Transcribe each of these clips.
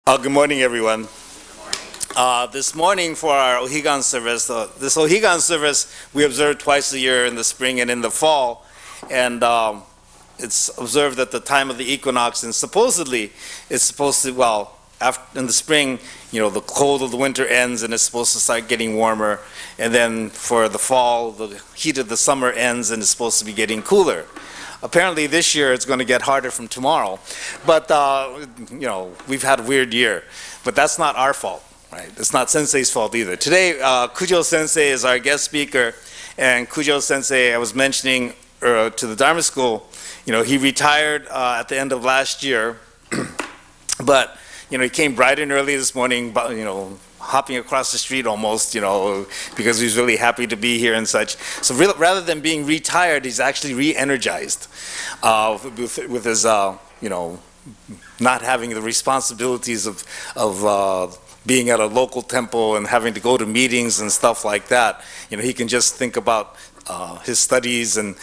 Good morning, everyone. This morning for our Ohigan service, this Ohigan service we observe twice a year in the spring and in the fall, and it's observed at the time of the equinox, and supposedly it's supposed to, well, after, in the spring, you know, the cold of the winter ends and it's supposed to start getting warmer, and then for the fall, the heat of the summer ends and it's supposed to be getting cooler. Apparently this year it's going to get harder from tomorrow, but you know, we've had a weird year, but that's not our fault, right? It's not Sensei's fault either. Today, Kujo Sensei is our guest speaker, and Kujo Sensei, I was mentioning to the Dharma school, you know, he retired at the end of last year, but you know, he came bright and early this morning, you know, hopping across the street almost, you know, because he was really happy to be here and such. So rather than being retired, he's actually re-energized with his, you know, not having the responsibilities of being at a local temple and having to go to meetings and stuff like that. You know, he can just think about his studies and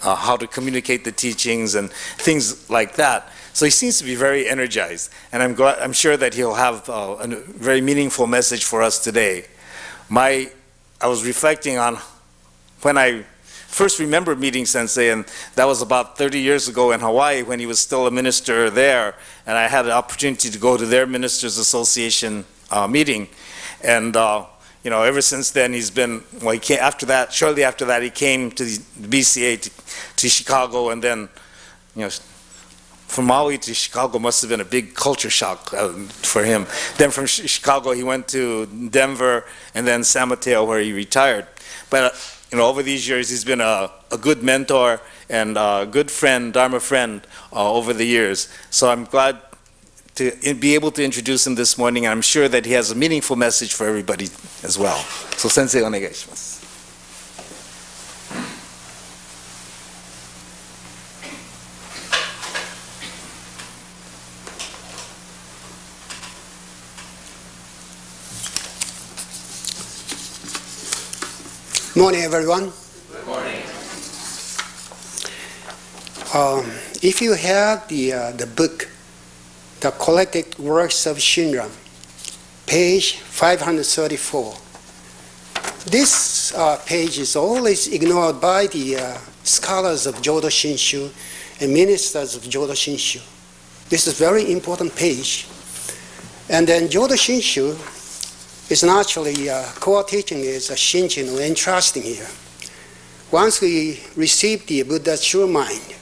how to communicate the teachings and things like that. So he seems to be very energized, and I'm sure that he'll have a very meaningful message for us today. I was reflecting on when I first remember meeting Sensei, and that was about 30 years ago in Hawaii when he was still a minister there, and I had an opportunity to go to their Ministers Association meeting, and you know, ever since then he's been, well, he came after that, shortly after that he came to the BCA to Chicago, and then, you know, from Maui to Chicago must have been a big culture shock for him. Then from Chicago he went to Denver and then San Mateo where he retired. But you know, over these years he's been a good mentor and a good friend, Dharma friend over the years. So I'm glad to be able to introduce him this morning, and I'm sure that he has a meaningful message for everybody as well. So Sensei, onegai shimasu. Morning, everyone. Good morning. If you have the book, The Collected Works of Shinran, page 534, this page is always ignored by the scholars of Jodo Shinshu and ministers of Jodo Shinshu. This is a very important page. And then Jodo Shinshu is naturally, core teaching is Shinjin or entrusting here. Once we receive the Buddha's true mind,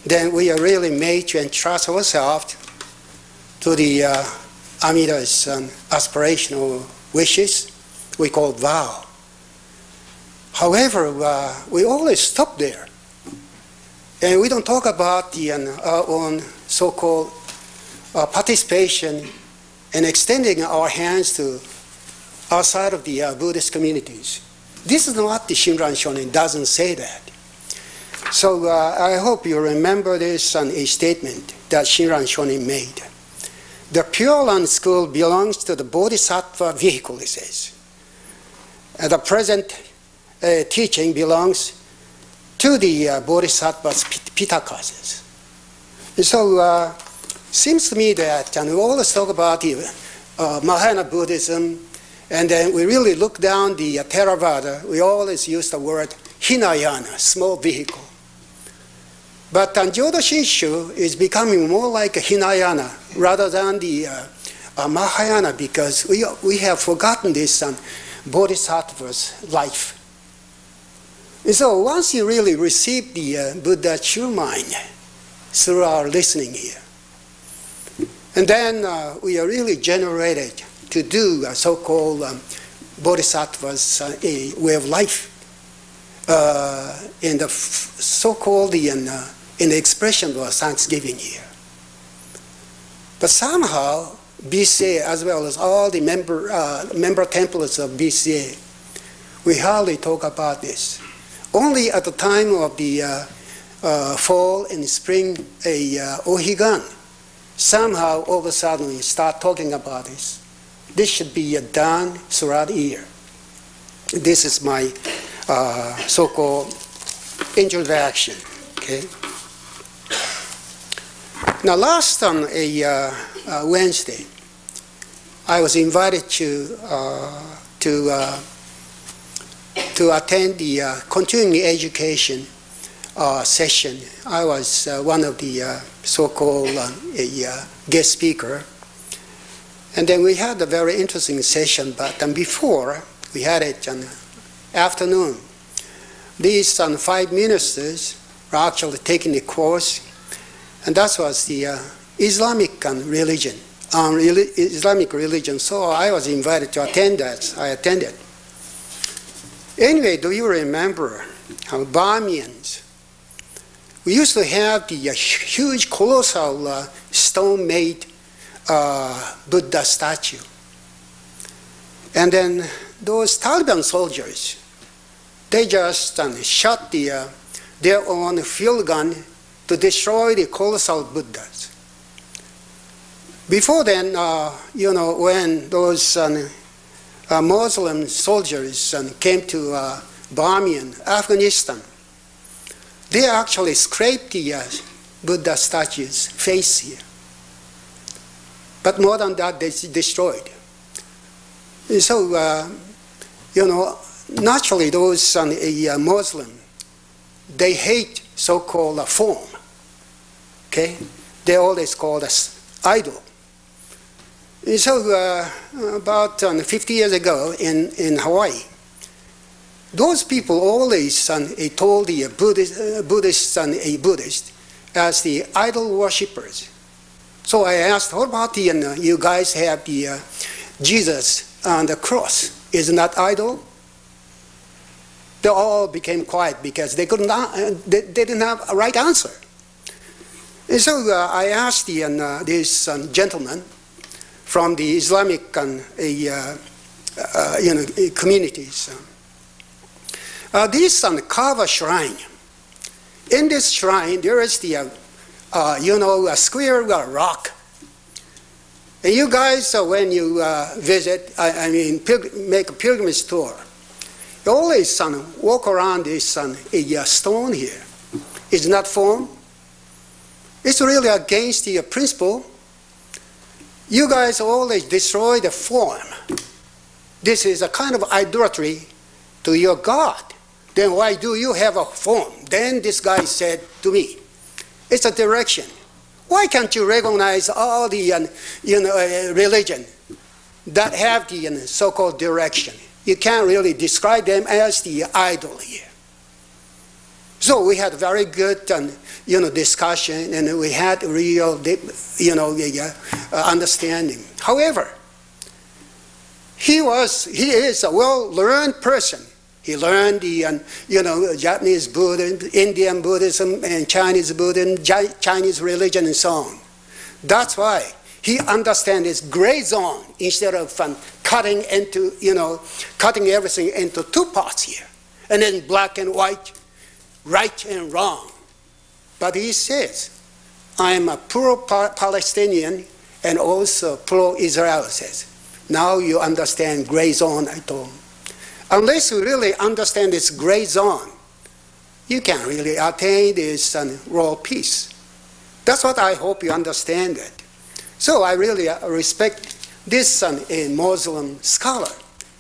then we are really made to entrust ourselves to the Amida's aspirational wishes, we call vow. However, we always stop there. And we don't talk about our own so-called participation and extending our hands to outside of the Buddhist communities. This is not the Shinran Shonin, doesn't say that. So I hope you remember this a statement that Shinran Shonin made. The Pure Land School belongs to the Bodhisattva vehicle, he says. And the present teaching belongs to the Bodhisattva's Pitakas. So seems to me that, and we always talk about the Mahayana Buddhism, and then we really look down the Theravada, we always use the word Hinayana, small vehicle. But Jodo Shinshu is becoming more like a Hinayana rather than the Mahayana, because we have forgotten this Bodhisattva's life. And so once you really receive the Buddha's true mind through our listening here, and then we are really generated to do a so-called Bodhisattva's way of life in the so-called in the expression of thanksgiving here. But somehow BCA, as well as all the member temples of BCA, we hardly talk about this. Only at the time of the fall and spring Ohigan, somehow all of a sudden we start talking about this. This should be done throughout the year. This is my so-called introduction. Okay. Now, last Wednesday, I was invited to attend the continuing education session. I was one of the so-called guest speaker. And then we had a very interesting session, but before we had it in the afternoon, these 5 ministers were actually taking the course, and that was the Islamic religion. Islamic religion, so I was invited to attend that. I attended. Anyway, do you remember how Burmans, we used to have the huge, colossal stone-made Buddha statue. And then those Taliban soldiers, they just shot their own field gun to destroy the colossal Buddhas. Before then, when those Muslim soldiers came to Burma, Afghanistan, they actually scraped the Buddha statue's face here. But more than that, they destroyed. And so, naturally, those Muslim, they hate so-called form. Okay, they always call us idol. And so, about 50 years ago in Hawaii, those people always told the Buddhist as the idol worshippers. So I asked, what about you guys have the Jesus on the cross? Isn't that idol? They all became quiet because they didn't have a right answer. And so I asked this gentleman from the Islamic communities. This carve a shrine. In this shrine, there is the a square rock. And you guys, when you visit, make a pilgrimage tour, you always walk around this stone here. It's not form. It's really against the principle. You guys always destroy the form. This is a kind of idolatry to your God. Then why do you have a form? Then this guy said to me, it's a direction. Why can't you recognize all the religion that have the so-called direction? You can't really describe them as the idol here. So we had very good discussion, and we had real understanding. However, he is a well-learned person. He learned the Japanese Buddhism, Indian Buddhism, and Chinese Buddhism, Chinese religion, and so on. That's why he understands this gray zone instead of cutting everything into two parts here, and then black and white, right and wrong. But he says, I am a pro-Palestinian and also pro-Israel, says. Now you understand gray zone, I told him. Unless you really understand this gray zone, you can't really attain this world peace. That's what I hope you understand it. So I really respect this a Muslim scholar.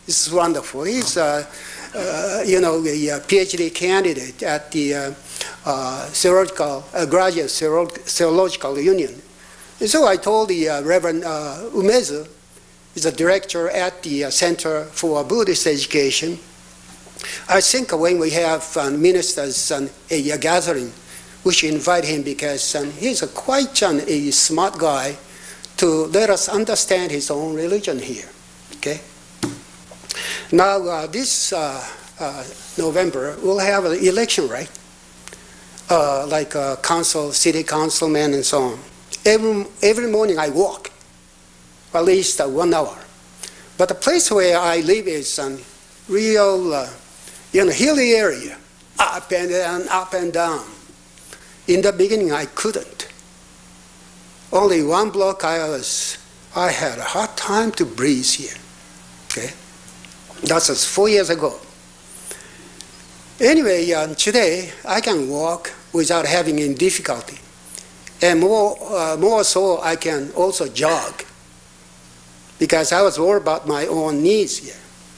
This is wonderful. He's a PhD candidate at the Graduate Theological Union. And so I told the Reverend Umezu, is the director at the Center for Buddhist Education. I think when we have ministers a gathering, we should invite him because he's quite a smart guy to let us understand his own religion here. Okay. Now this November we'll have an election, right? Like council, city councilman, and so on. Every morning I walk. At least 1 hour. But the place where I live is real, hilly area, up and down, up and down. In the beginning, I couldn't. Only 1 block I had a hard time to breathe here. Okay, that was 4 years ago. Anyway, today I can walk without having any difficulty. And more so, I can also jog because I was worried about my own needs here.